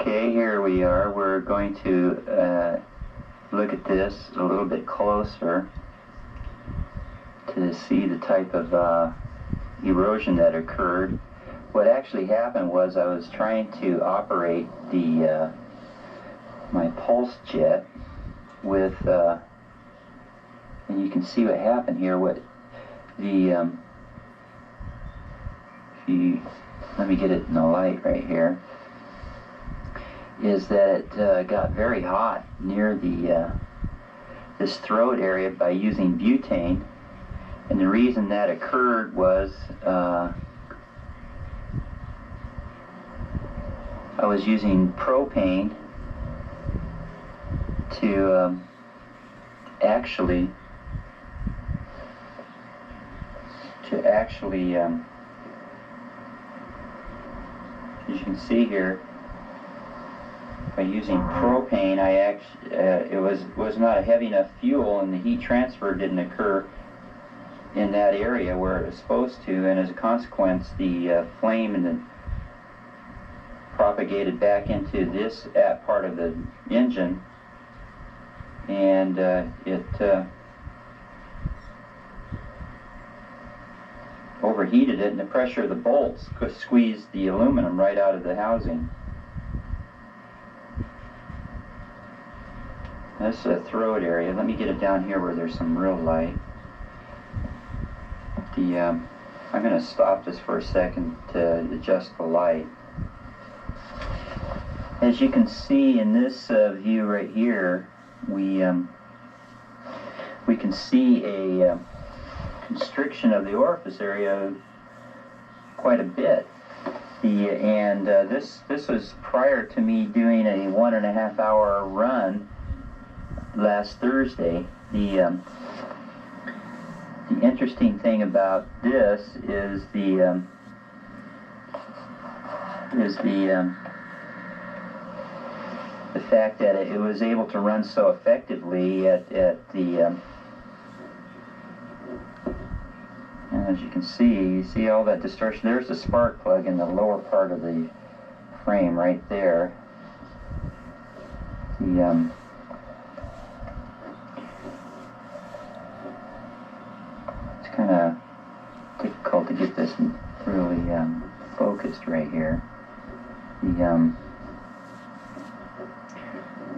Okay, here we are. We're going to look at this a little bit closer to see the type of erosion that occurred. What actually happened was I was trying to operate the my pulse jet with, and you can see what happened here. What the if you let me get it in the light right here, is that it got very hot near the this throat area by using butane, and the reason that occurred was I was using propane to actually as you can see here, by using propane, it was not a heavy enough fuel, and the heat transfer didn't occur in that area where it was supposed to, and as a consequence, the flame and the propagated back into this part of the engine, and it overheated it, and the pressure of the bolts could squeeze the aluminum right out of the housing. That's the throat area. Let me get it down here where there's some real light. I'm going to stop this for a second to adjust the light. As you can see in this view right here, we can see a constriction of the orifice area quite a bit. This was prior to me doing a 1.5 hour run last Thursday. The interesting thing about this is the fact that it was able to run so effectively at the as you can see, you see all that distortion. There's the spark plug in the lower part of the frame right there. It's kind of difficult to get this really focused right here.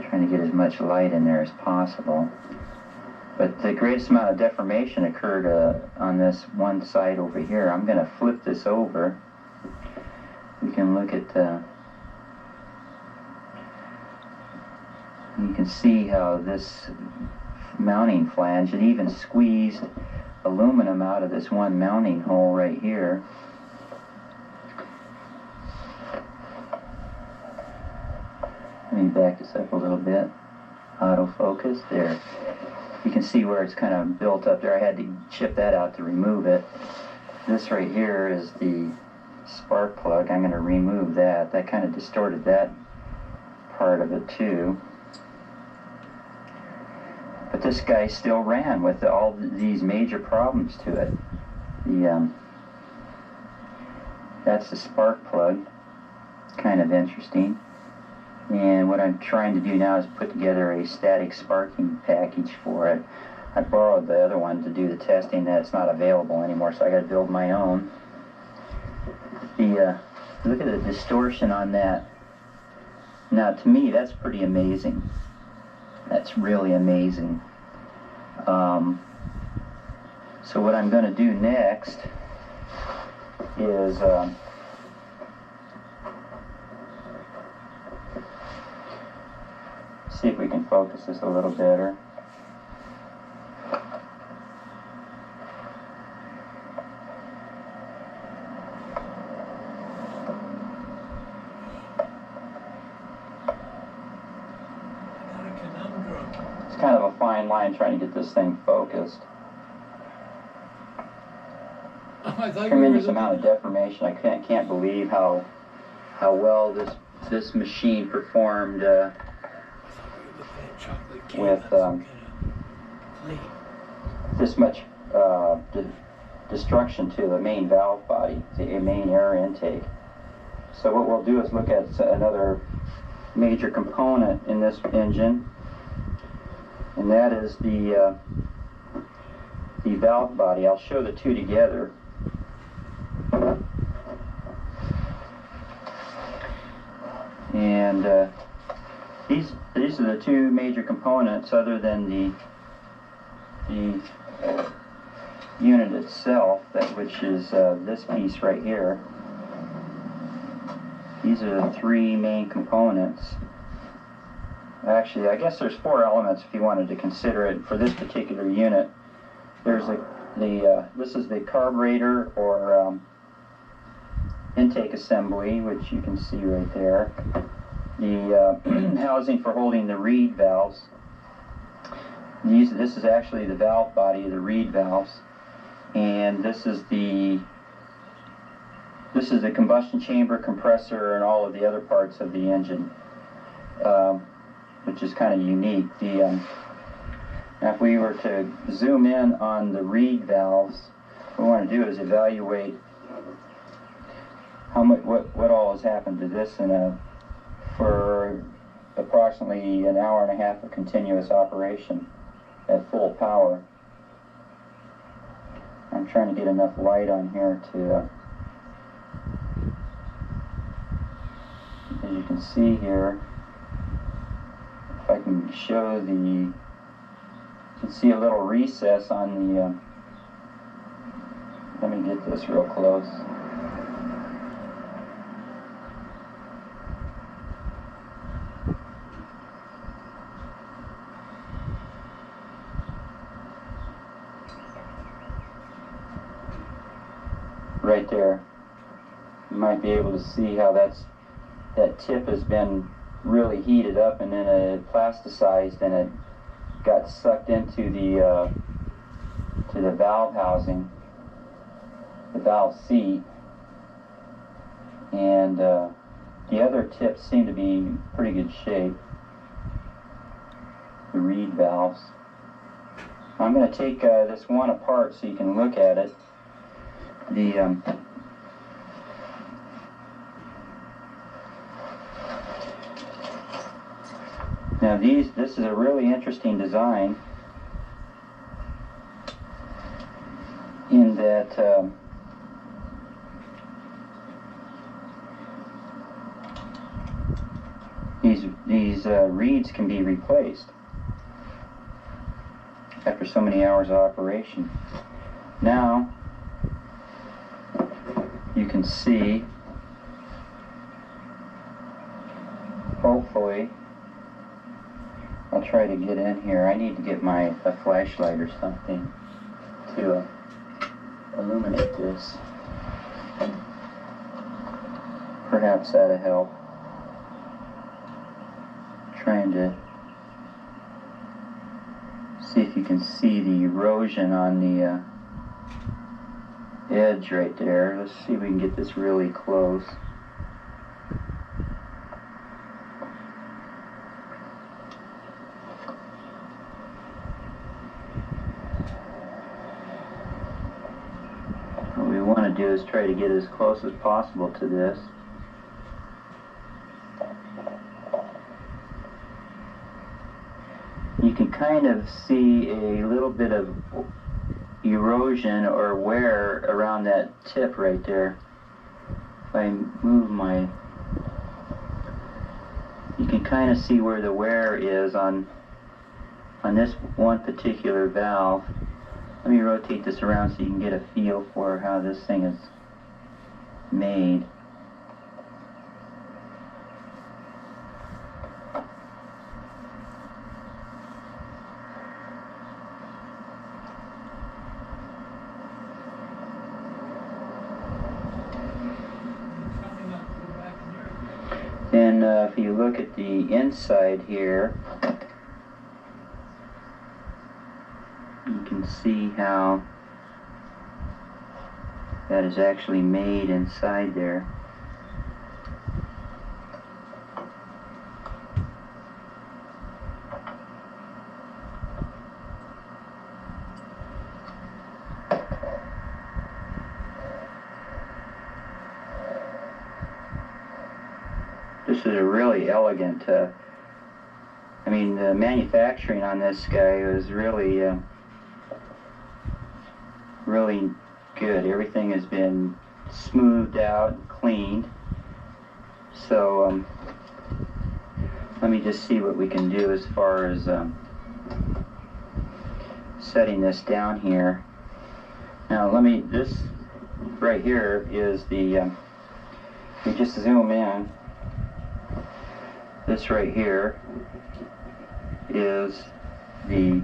Trying to get as much light in there as possible. But the greatest amount of deformation occurred on this one side over here. I'm going to flip this over. We can look at you can see how this mounting flange, it even squeezed aluminum out of this one mounting hole right here. Let me back this up a little bit. Autofocus there. You can see where it's kind of built up there. I had to chip that out to remove it. This right here is the spark plug. I'm going to remove that. That kind of distorted that part of it too. But this guy still ran with all these major problems to it. That's the spark plug. Kind of interesting. And what I'm trying to do now is put together a static sparking package for it. I borrowed the other one to do the testing. That's not available anymore, so I got to build my own. Look at the distortion on that. Now, to me, that's pretty amazing. That's really amazing. So what I'm going to do next is see if we can focus this a little better. It's kind of a fine line trying to get this thing focused. Tremendous amount of deformation. I can't believe how well this machine performed with this much destruction to the main valve body, the main air intake. So what we'll do is look at another major component in this engine, and that is the valve body. I'll show the two together. And these are the two major components, other than the unit itself, which is this piece right here. These are the three main components. Actually, I guess there's four elements if you wanted to consider it for this particular unit. There's this is the carburetor or intake assembly, which you can see right there. The housing for holding the reed valves. This is actually the valve body of the reed valves, and this is the combustion chamber, compressor, and all of the other parts of the engine, which is kind of unique. Now if we were to zoom in on the reed valves, what we want to do is evaluate what all has happened to this for approximately an hour and a half of continuous operation at full power. I'm trying to get enough light on here to, as you can see here, if I can show you can see a little recess on the, let me get this real close. Right there, you might be able to see how that tip has been really heated up, and then it plasticized, and it got sucked into the to the valve housing, the valve seat, and the other tips seem to be in pretty good shape, the reed valves. I'm going to take this one apart so you can look at it. Now this is a really interesting design in that these reeds can be replaced after so many hours of operation. Now you can see, hopefully, I'll try to get in here. I need to get a flashlight or something to illuminate this. Perhaps that'll help. Trying to see if you can see the erosion on the edge right there. Let's see if we can get this really close. What we want to do is try to get as close as possible to this. You can kind of see a little bit of erosion or wear around that tip right there. If I move you can kind of see where the wear is on this one particular valve. Let me rotate this around so you can get a feel for how this thing is made. Then if you look at the inside here, you can see how that is actually made inside there. This is a really elegant, I mean, the manufacturing on this guy was really, really good. Everything has been smoothed out and cleaned. So let me just see what we can do as far as setting this down here. Now this right here is the, we just zoom in. This right here is the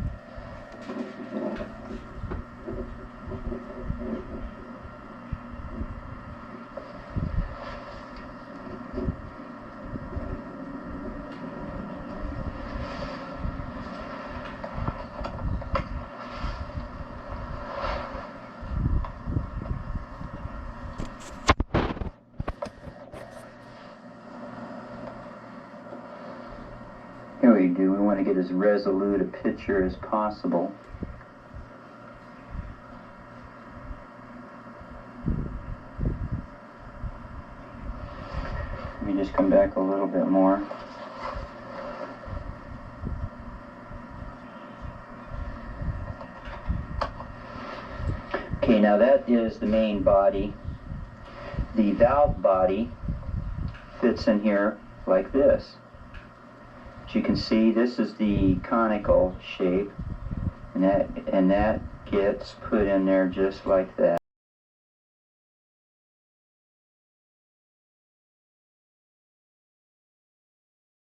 here we do. We want to get as resolute a picture as possible. Let me just come back a little bit more. Okay, now that is the main body. The valve body fits in here like this. As you can see, this is the conical shape, and that gets put in there just like that.